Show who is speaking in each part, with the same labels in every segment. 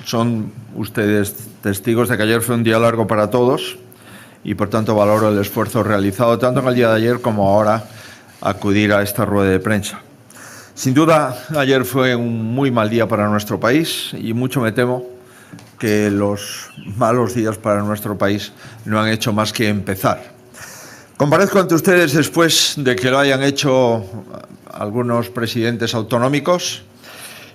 Speaker 1: son ustedes testigos de que ayer fue un día largo para todos y, por tanto, valoro el esfuerzo realizado tanto en el día de ayer como ahora acudir a esta rueda de prensa. Sin duda, ayer fue un muy mal día para nuestro país y mucho me temo que los malos días para nuestro país no han hecho más que empezar. Comparezco ante ustedes después de que lo hayan hecho algunos presidentes autonómicos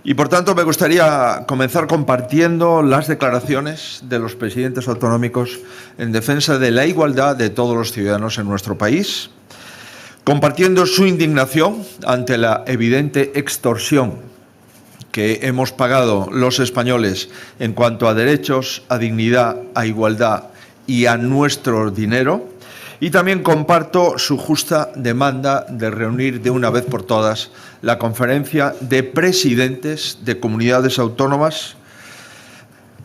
Speaker 1: y, por tanto, me gustaría comenzar compartiendo las declaraciones de los presidentes autonómicos en defensa de la igualdad de todos los ciudadanos en nuestro país, compartiendo su indignación ante la evidente extorsión que hemos pagado los españoles en cuanto a derechos, a dignidad, a igualdad y a nuestro dinero. Y también comparto su justa demanda de reunir de una vez por todas la conferencia de presidentes de comunidades autónomas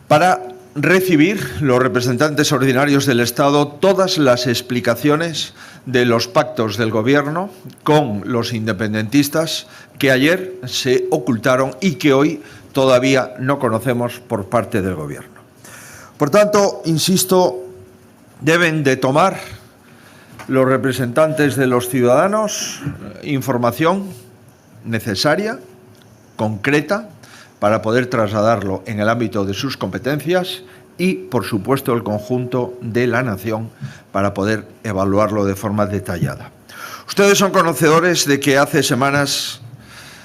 Speaker 1: para recibir los representantes ordinarios del Estado todas las explicaciones de los pactos del Gobierno con los independentistas que ayer se ocultaron y que hoy todavía no conocemos por parte del Gobierno. Por tanto, insisto, deben de tomar los representantes de los ciudadanos información necesaria, concreta, para poder trasladarlo en el ámbito de sus competencias y, por supuesto, el conjunto de la nación para poder evaluarlo de forma detallada. Ustedes son conocedores de que hace semanas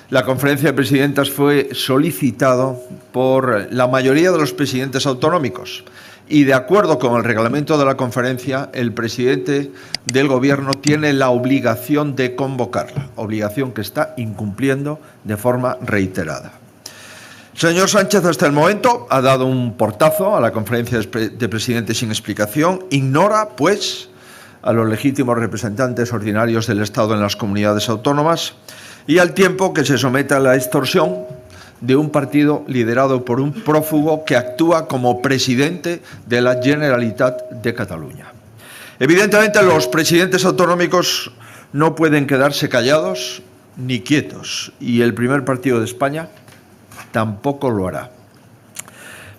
Speaker 1: la conferencia de presidentes fue solicitado por la mayoría de los presidentes autonómicos y, de acuerdo con el reglamento de la conferencia, el presidente del Gobierno tiene la obligación de convocarla, obligación que está incumpliendo de forma reiterada. El señor Sánchez, hasta el momento, ha dado un portazo a la conferencia de presidentes sin explicación, ignora, pues, a los legítimos representantes ordinarios del Estado en las comunidades autónomas y al tiempo que se somete a la extorsión de un partido liderado por un prófugo que actúa como presidente de la Generalitat de Cataluña. Evidentemente, los presidentes autonómicos no pueden quedarse callados ni quietos, y el primer partido de España tampoco lo hará.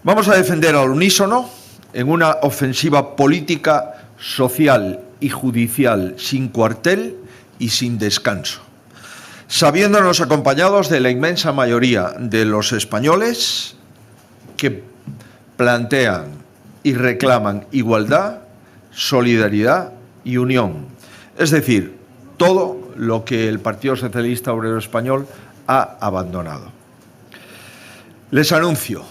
Speaker 1: Vamos a defender al unísono en una ofensiva política, social y judicial sin cuartel y sin descanso, sabiéndonos acompañados de la inmensa mayoría de los españoles que plantean y reclaman igualdad, solidaridad y unión. Es decir, todo lo que el Partido Socialista Obrero Español ha abandonado. Les anuncio,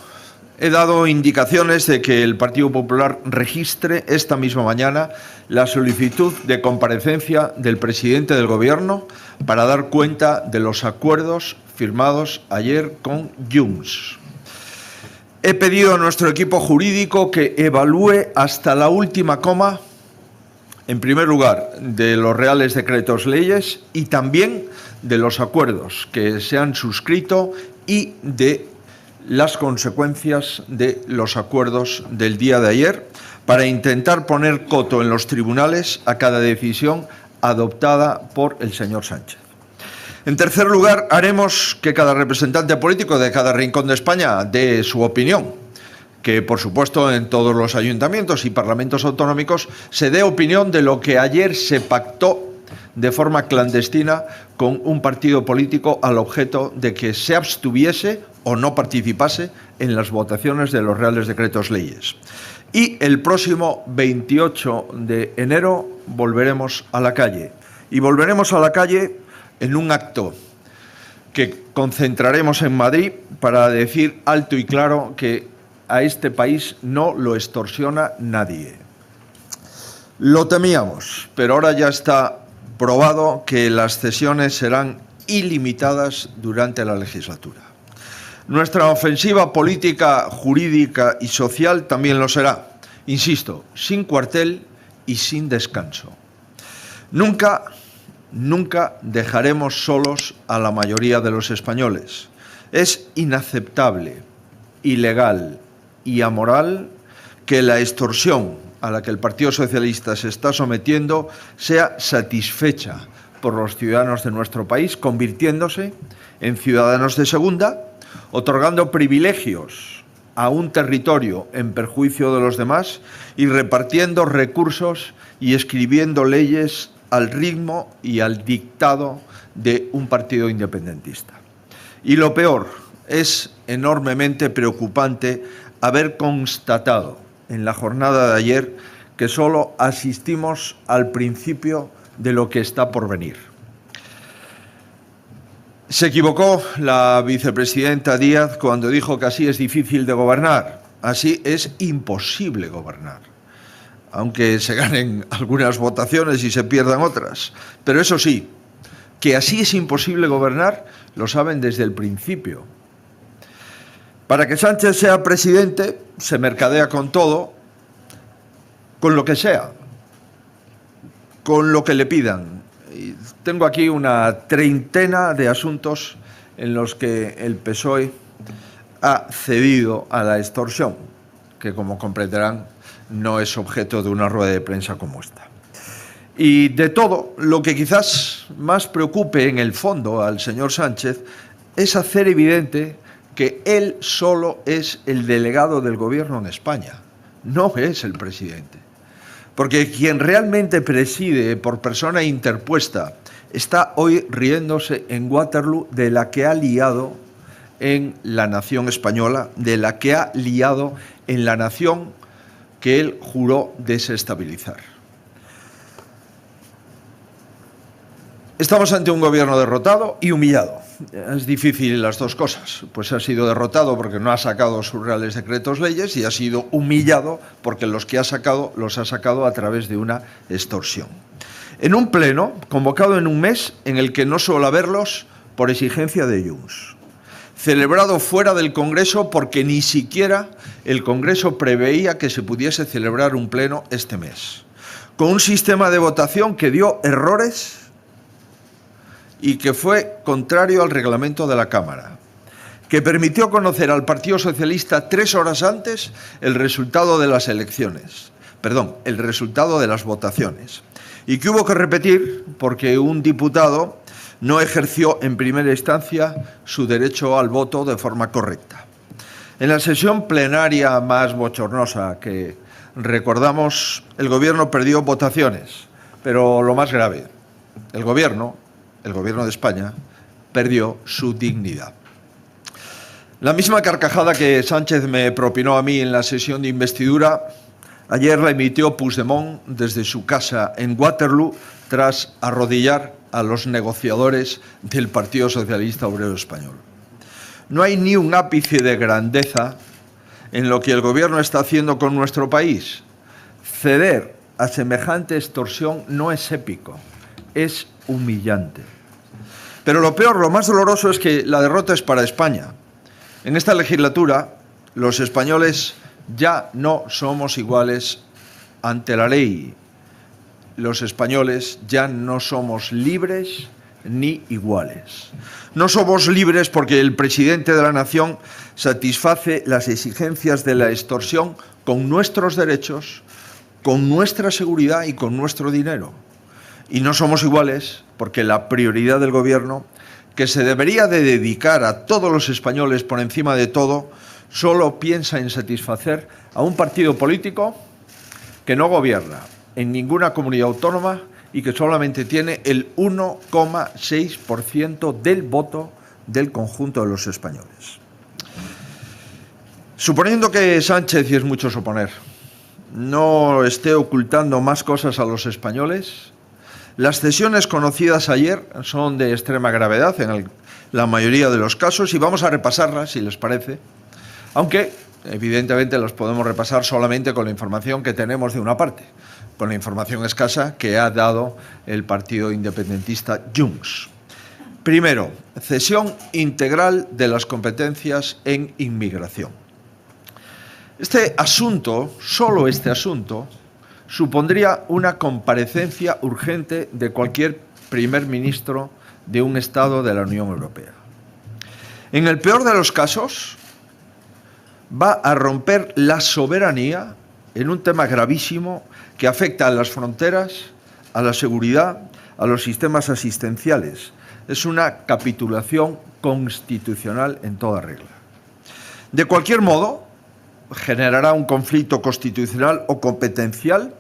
Speaker 1: he dado indicaciones de que el Partido Popular registre esta misma mañana la solicitud de comparecencia del presidente del Gobierno para dar cuenta de los acuerdos firmados ayer con Junts. He pedido a nuestro equipo jurídico que evalúe hasta la última coma, en primer lugar, de los reales decretos leyes y también de los acuerdos que se han suscrito y de las consecuencias de los acuerdos del día de ayer para intentar poner coto en los tribunales a cada decisión adoptada por el señor Sánchez. En tercer lugar, haremos que cada representante político de cada rincón de España dé su opinión, que, por supuesto, en todos los ayuntamientos y parlamentos autonómicos se dé opinión de lo que ayer se pactó de forma clandestina con un partido político al objeto de que se abstuviese o no participase en las votaciones de los reales decretos leyes. Y el próximo 28 de enero volveremos a la calle. Y volveremos a la calle en un acto que concentraremos en Madrid para decir alto y claro que a este país no lo extorsiona nadie. Lo temíamos, pero ahora ya está probado que las cesiones serán ilimitadas durante la legislatura. Nuestra ofensiva política, jurídica y social también lo será, insisto, sin cuartel y sin descanso. Nunca dejaremos solos a la mayoría de los españoles. Es inaceptable, ilegal y amoral que la extorsión a la que el Partido Socialista se está sometiendo sea satisfecha por los ciudadanos de nuestro país, convirtiéndose en ciudadanos de segunda, otorgando privilegios a un territorio en perjuicio de los demás y repartiendo recursos y escribiendo leyes al ritmo y al dictado de un partido independentista. Y lo peor, es enormemente preocupante haber constatado en la jornada de ayer que solo asistimos al principio de lo que está por venir. Se equivocó la vicepresidenta Díaz cuando dijo que así es difícil de gobernar. Así es imposible gobernar, aunque se ganen algunas votaciones y se pierdan otras. Pero eso sí, que así es imposible gobernar, lo saben desde el principio. Para que Sánchez sea presidente, se mercadea con todo, con lo que sea, con lo que le pidan. Y tengo aquí una treintena de asuntos en los que el PSOE ha cedido a la extorsión, que, como comprenderán, no es objeto de una rueda de prensa como esta. Y de todo, lo que quizás más preocupe en el fondo al señor Sánchez es hacer evidente que él solo es el delegado del Gobierno en España, no es el presidente. Porque quien realmente preside por persona interpuesta está hoy riéndose en Waterloo de la que ha liado en la nación española, de la que ha liado en la nación que él juró desestabilizar. Estamos ante un gobierno derrotado y humillado. Es difícil las dos cosas. Pues ha sido derrotado porque no ha sacado sus reales decretos leyes y ha sido humillado porque los que ha sacado los ha sacado a través de una extorsión. En un pleno convocado en un mes en el que no suele haberlos por exigencia de Junts. Celebrado fuera del Congreso porque ni siquiera el Congreso preveía que se pudiese celebrar un pleno este mes. Con un sistema de votación que dio errores y que fue contrario al reglamento de la Cámara, que permitió conocer al Partido Socialista 3 horas antes el resultado de las elecciones, el resultado de las votaciones, y que hubo que repetir porque un diputado no ejerció en primera instancia su derecho al voto de forma correcta. En la sesión plenaria más bochornosa que recordamos, el Gobierno perdió votaciones, pero lo más grave, el Gobierno de España perdió su dignidad. La misma carcajada que Sánchez me propinó a mí en la sesión de investidura, ayer la emitió Puigdemont desde su casa en Waterloo tras arrodillar a los negociadores del Partido Socialista Obrero Español. No hay ni un ápice de grandeza en lo que el Gobierno está haciendo con nuestro país. Ceder a semejante extorsión no es épico, es humillante. Pero lo peor, lo más doloroso es que la derrota es para España. En esta legislatura, los españoles ya no somos iguales ante la ley. Los españoles ya no somos libres ni iguales. No somos libres porque el presidente de la nación satisface las exigencias de la extorsión con nuestros derechos, con nuestra seguridad y con nuestro dinero. Y no somos iguales porque la prioridad del Gobierno, que se debería de dedicar a todos los españoles por encima de todo, solo piensa en satisfacer a un partido político que no gobierna en ninguna comunidad autónoma y que solamente tiene el 1,6% del voto del conjunto de los españoles. Suponiendo que Sánchez, y es mucho suponer, no esté ocultando más cosas a los españoles, las cesiones conocidas ayer son de extrema gravedad en la mayoría de los casos y vamos a repasarlas, si les parece, aunque evidentemente las podemos repasar solamente con la información que tenemos de una parte, con la información escasa que ha dado el partido independentista Junts. Primero, cesión integral de las competencias en inmigración. Este asunto, solo este asunto, supondría una comparecencia urgente de cualquier primer ministro de un Estado de la Unión Europea. En el peor de los casos, va a romper la soberanía en un tema gravísimo que afecta a las fronteras, a la seguridad, a los sistemas asistenciales. Es una capitulación constitucional en toda regla. De cualquier modo, generará un conflicto constitucional o competencial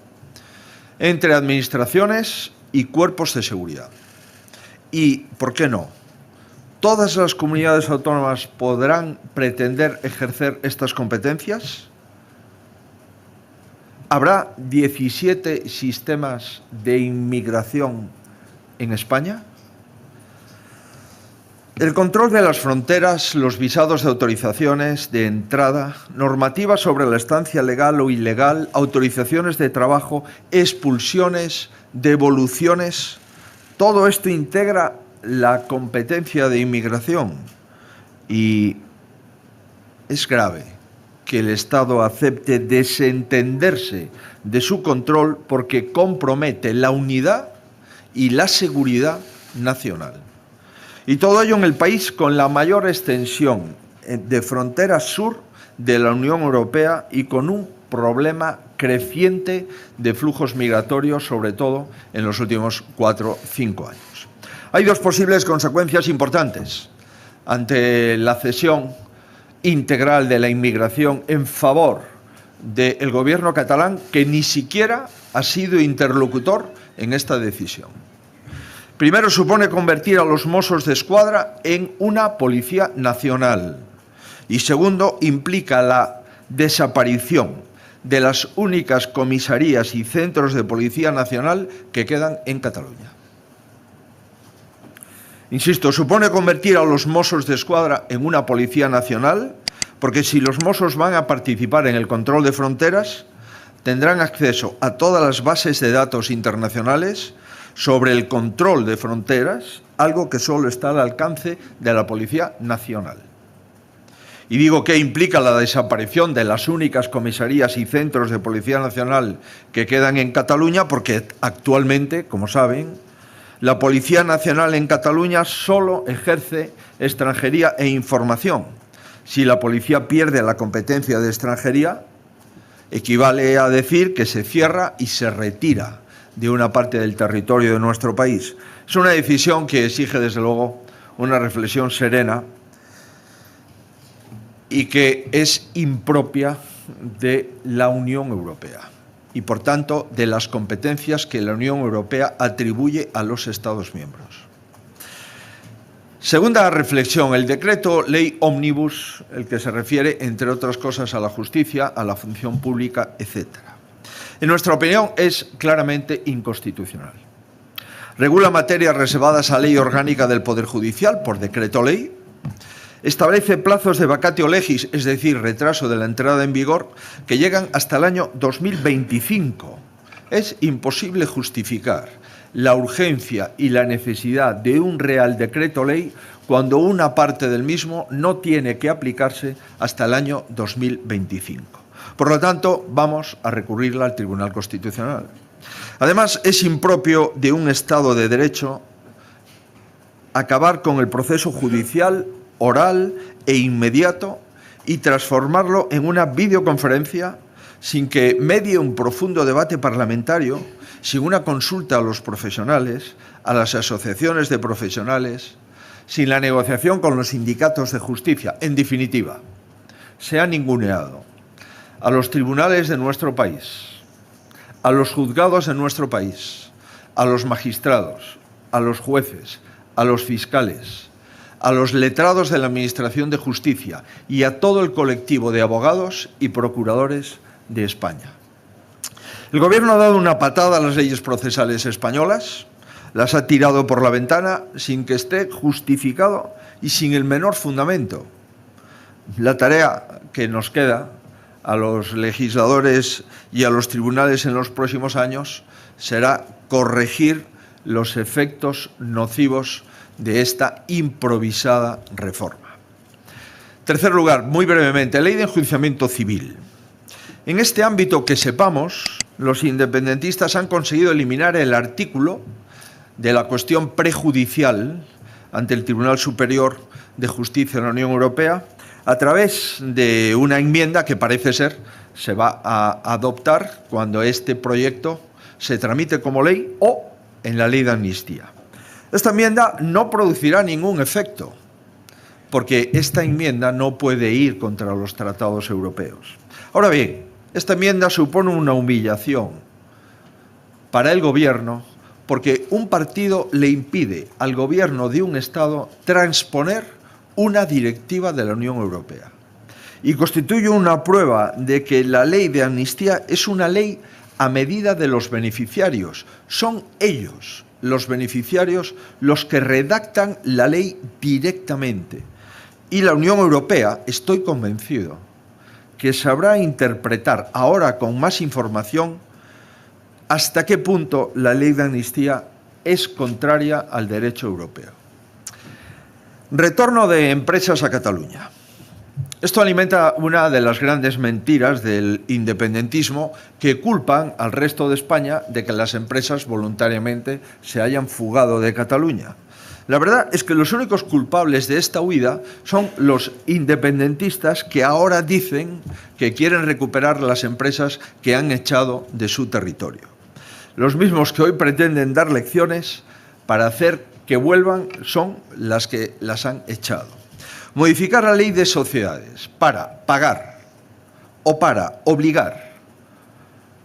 Speaker 1: entre administraciones y cuerpos de seguridad. Y, ¿por qué no? ¿Todas las comunidades autónomas podrán pretender ejercer estas competencias? ¿Habrá 17 sistemas de inmigración en España? El control de las fronteras, los visados de autorizaciones de entrada, normativas sobre la estancia legal o ilegal, autorizaciones de trabajo, expulsiones, devoluciones, todo esto integra la competencia de inmigración y es grave que el Estado acepte desentenderse de su control porque compromete la unidad y la seguridad nacional. Y todo ello en el país con la mayor extensión de frontera sur de la Unión Europea y con un problema creciente de flujos migratorios, sobre todo en los últimos 4 o 5 años. Hay dos posibles consecuencias importantes ante la cesión integral de la inmigración en favor del gobierno catalán, que ni siquiera ha sido interlocutor en esta decisión. Primero, supone convertir a los Mossos de Escuadra en una policía nacional. Y segundo, implica la desaparición de las únicas comisarías y centros de policía nacional que quedan en Cataluña. Insisto, supone convertir a los Mossos de Escuadra en una policía nacional, porque si los Mossos van a participar en el control de fronteras, tendrán acceso a todas las bases de datos internacionales sobre el control de fronteras, algo que solo está al alcance de la Policía Nacional. Y digo que implica la desaparición de las únicas comisarías y centros de Policía Nacional que quedan en Cataluña, porque actualmente, como saben, la Policía Nacional en Cataluña solo ejerce extranjería e información. Si la policía pierde la competencia de extranjería, equivale a decir que se cierra y se retira de una parte del territorio de nuestro país. Es una decisión que exige, desde luego, una reflexión serena y que es impropia de la Unión Europea y, por tanto, de las competencias que la Unión Europea atribuye a los Estados miembros. Segunda reflexión, el decreto ley ómnibus, el que se refiere, entre otras cosas, a la justicia, a la función pública, etc. En nuestra opinión, es claramente inconstitucional. Regula materias reservadas a ley orgánica del Poder Judicial por decreto ley, establece plazos de vacatio legis, es decir, retraso de la entrada en vigor, que llegan hasta el año 2025. Es imposible justificar la urgencia y la necesidad de un real decreto ley cuando una parte del mismo no tiene que aplicarse hasta el año 2025. Por lo tanto, vamos a recurrirla al Tribunal Constitucional. Además, es impropio de un Estado de Derecho acabar con el proceso judicial oral e inmediato y transformarlo en una videoconferencia sin que medie un profundo debate parlamentario, sin una consulta a los profesionales, a las asociaciones de profesionales, sin la negociación con los sindicatos de justicia. En definitiva, se ha ninguneado a los tribunales de nuestro país, a los juzgados de nuestro país, a los magistrados, a los jueces, a los fiscales, a los letrados de la Administración de Justicia y a todo el colectivo de abogados y procuradores de España. El Gobierno ha dado una patada a las leyes procesales españolas, las ha tirado por la ventana sin que esté justificado y sin el menor fundamento. La tarea que nos queda a los legisladores y a los tribunales en los próximos años será corregir los efectos nocivos de esta improvisada reforma. Tercer lugar, muy brevemente, ley de enjuiciamiento civil. En este ámbito, que sepamos, los independentistas han conseguido eliminar el artículo de la cuestión prejudicial ante el Tribunal Superior de Justicia de la Unión Europea a través de una enmienda que parece ser se va a adoptar cuando este proyecto se tramite como ley o en la ley de amnistía. Esta enmienda no producirá ningún efecto, porque esta enmienda no puede ir contra los tratados europeos. Ahora bien, esta enmienda supone una humillación para el gobierno porque un partido le impide al gobierno de un Estado transponer una directiva de la Unión Europea. Y constituye una prueba de que la ley de amnistía es una ley a medida de los beneficiarios. Son ellos, los beneficiarios, los que redactan la ley directamente. Y la Unión Europea, estoy convencido, que sabrá interpretar ahora con más información hasta qué punto la ley de amnistía es contraria al derecho europeo. Retorno de empresas a Cataluña. Esto alimenta una de las grandes mentiras del independentismo que culpan al resto de España de que las empresas voluntariamente se hayan fugado de Cataluña. La verdad es que los únicos culpables de esta huida son los independentistas que ahora dicen que quieren recuperar las empresas que han echado de su territorio. Los mismos que hoy pretenden dar lecciones para hacer que vuelvan son las que las han echado. Modificar la ley de sociedades para pagar o para obligar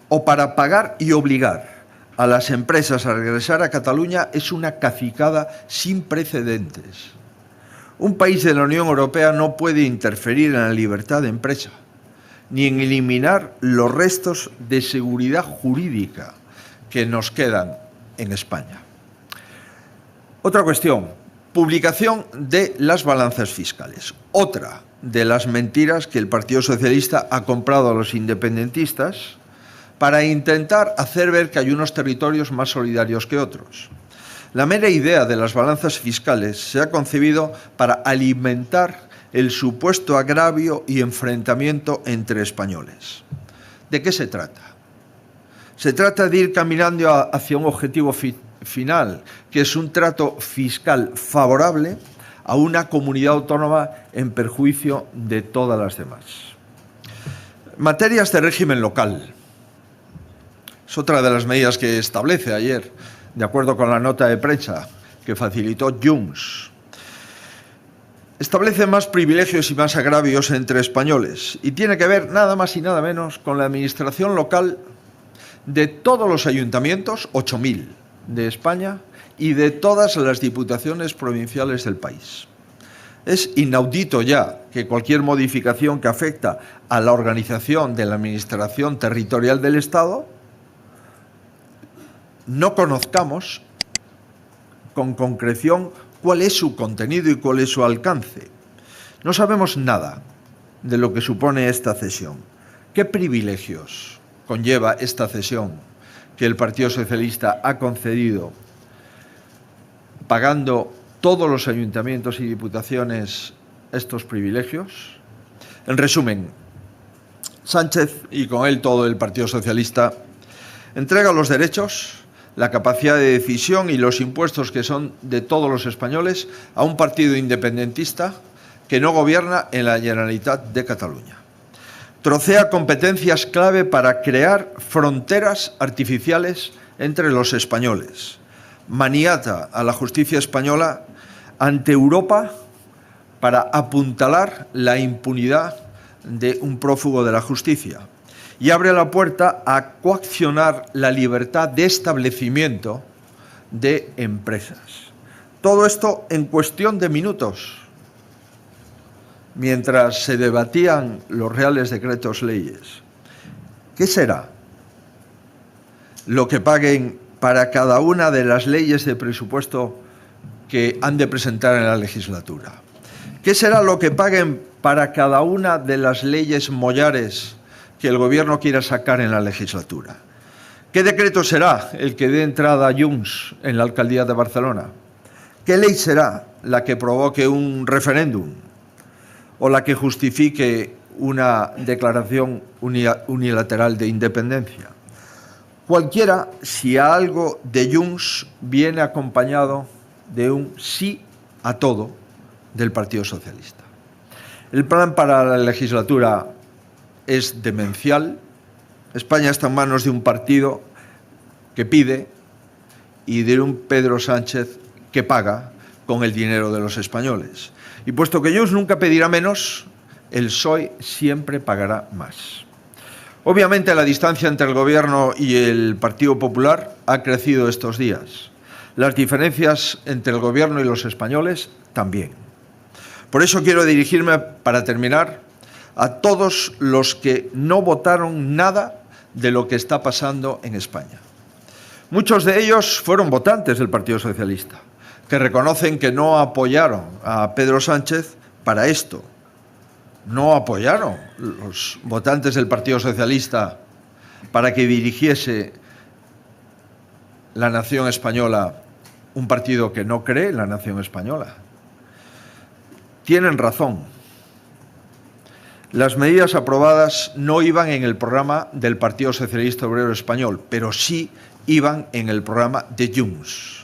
Speaker 1: o para pagar y obligar a las empresas a regresar a Cataluña es una cacicada sin precedentes. Un país de la Unión Europea no puede interferir en la libertad de empresa, ni en eliminar los restos de seguridad jurídica que nos quedan en España. Otra cuestión, publicación de las balanzas fiscales. Otra de las mentiras que el Partido Socialista ha comprado a los independentistas para intentar hacer ver que hay unos territorios más solidarios que otros. La mera idea de las balanzas fiscales se ha concebido para alimentar el supuesto agravio y enfrentamiento entre españoles. ¿De qué se trata? Se trata de ir caminando hacia un objetivo final, que es un trato fiscal favorable a una comunidad autónoma en perjuicio de todas las demás. Materias de régimen local. Es otra de las medidas que establece ayer, de acuerdo con la nota de prensa que facilitó Junts. Establece más privilegios y más agravios entre españoles y tiene que ver nada más y nada menos con la administración local de todos los ayuntamientos, 8.000 de España, y de todas las diputaciones provinciales del país. Es inaudito ya que cualquier modificación que afecta a la organización de la administración territorial del Estado no conozcamos con concreción cuál es su contenido y cuál es su alcance. No sabemos nada de lo que supone esta cesión. ¿Qué privilegios conlleva esta cesión que el Partido Socialista ha concedido, pagando todos los ayuntamientos y diputaciones estos privilegios? En resumen, Sánchez y con él todo el Partido Socialista entrega los derechos, la capacidad de decisión y los impuestos que son de todos los españoles a un partido independentista que no gobierna en la Generalitat de Cataluña. Trocea competencias clave para crear fronteras artificiales entre los españoles. Maniata a la justicia española ante Europa para apuntalar la impunidad de un prófugo de la justicia. Y abre la puerta a coaccionar la libertad de establecimiento de empresas. Todo esto en cuestión de minutos, mientras se debatían los reales decretos leyes. ¿Qué será lo que paguen para cada una de las leyes de presupuesto que han de presentar en la legislatura? ¿Qué será lo que paguen para cada una de las leyes mollares que el Gobierno quiera sacar en la legislatura? ¿Qué decreto será el que dé entrada a Junts en la alcaldía de Barcelona? ¿Qué ley será la que provoque un referéndum o la que justifique una declaración unilateral de independencia? Cualquiera, si a algo de Junts viene acompañado de un sí a todo del Partido Socialista. El plan para la legislatura es demencial. España está en manos de un partido que pide y de un Pedro Sánchez que paga con el dinero de los españoles. Y puesto que Junts nunca pedirá menos, el PSOE siempre pagará más. Obviamente la distancia entre el Gobierno y el Partido Popular ha crecido estos días. Las diferencias entre el Gobierno y los españoles también. Por eso quiero dirigirme, para terminar, a todos los que no votaron nada de lo que está pasando en España. Muchos de ellos fueron votantes del Partido Socialista, que reconocen que no apoyaron a Pedro Sánchez para esto. No apoyaron los votantes del Partido Socialista para que dirigiese la nación española un partido que no cree en la nación española. Tienen razón. Las medidas aprobadas no iban en el programa del Partido Socialista Obrero Español, pero sí iban en el programa de Junts.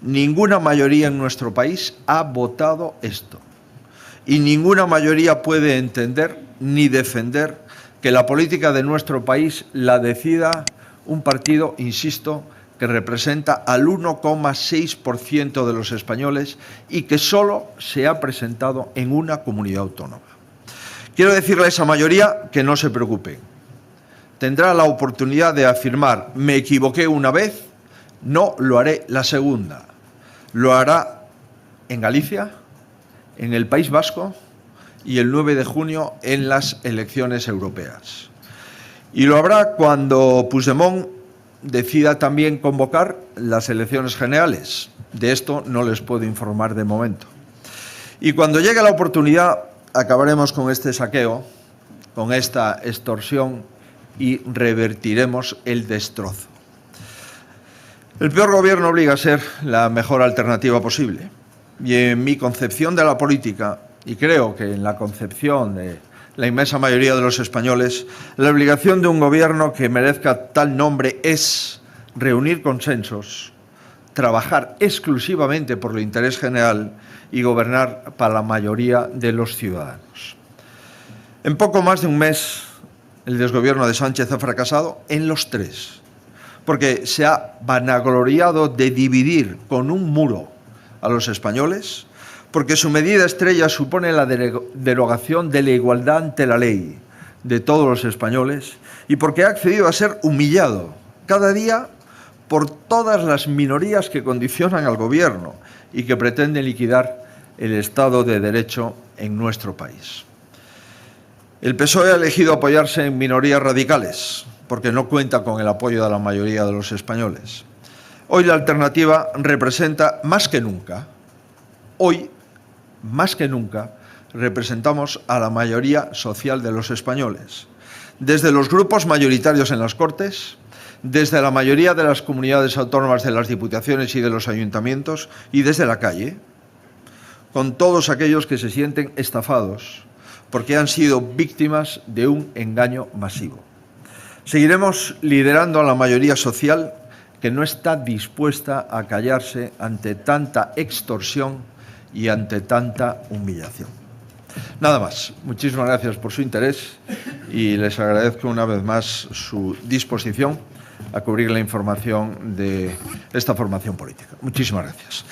Speaker 1: Ninguna mayoría en nuestro país ha votado esto. Y ninguna mayoría puede entender ni defender que la política de nuestro país la decida un partido, insisto, que representa al 1,6% de los españoles y que solo se ha presentado en una comunidad autónoma. Quiero decirle a esa mayoría que no se preocupen. Tendrá la oportunidad de afirmar: me equivoqué una vez, no lo haré la segunda. Lo hará en Galicia, en el País Vasco y el 9 de junio en las elecciones europeas. Y lo habrá cuando Puigdemont decida también convocar las elecciones generales. De esto no les puedo informar de momento. Y cuando llegue la oportunidad, acabaremos con este saqueo, con esta extorsión y revertiremos el destrozo. El peor gobierno obliga a ser la mejor alternativa posible. Y en mi concepción de la política, y creo que en la concepción de la inmensa mayoría de los españoles, la obligación de un gobierno que merezca tal nombre es reunir consensos, trabajar exclusivamente por el interés general y gobernar para la mayoría de los ciudadanos. En poco más de un mes, el desgobierno de Sánchez ha fracasado en los tres, porque se ha vanagloriado de dividir con un muro a los españoles, porque su medida estrella supone la derogación de la igualdad ante la ley de todos los españoles y porque ha accedido a ser humillado cada día por todas las minorías que condicionan al gobierno y que pretenden liquidar el Estado de Derecho en nuestro país. El PSOE ha elegido apoyarse en minorías radicales porque no cuenta con el apoyo de la mayoría de los españoles. Hoy la alternativa representa más que nunca, hoy más que nunca, representamos a la mayoría social de los españoles, desde los grupos mayoritarios en las Cortes, desde la mayoría de las comunidades autónomas de las diputaciones y de los ayuntamientos y desde la calle, con todos aquellos que se sienten estafados porque han sido víctimas de un engaño masivo. Seguiremos liderando a la mayoría social que no está dispuesta a callarse ante tanta extorsión y ante tanta humillación. Nada más. Muchísimas gracias por su interés y les agradezco una vez más su disposición a cubrir la información de esta formación política. Muchísimas gracias.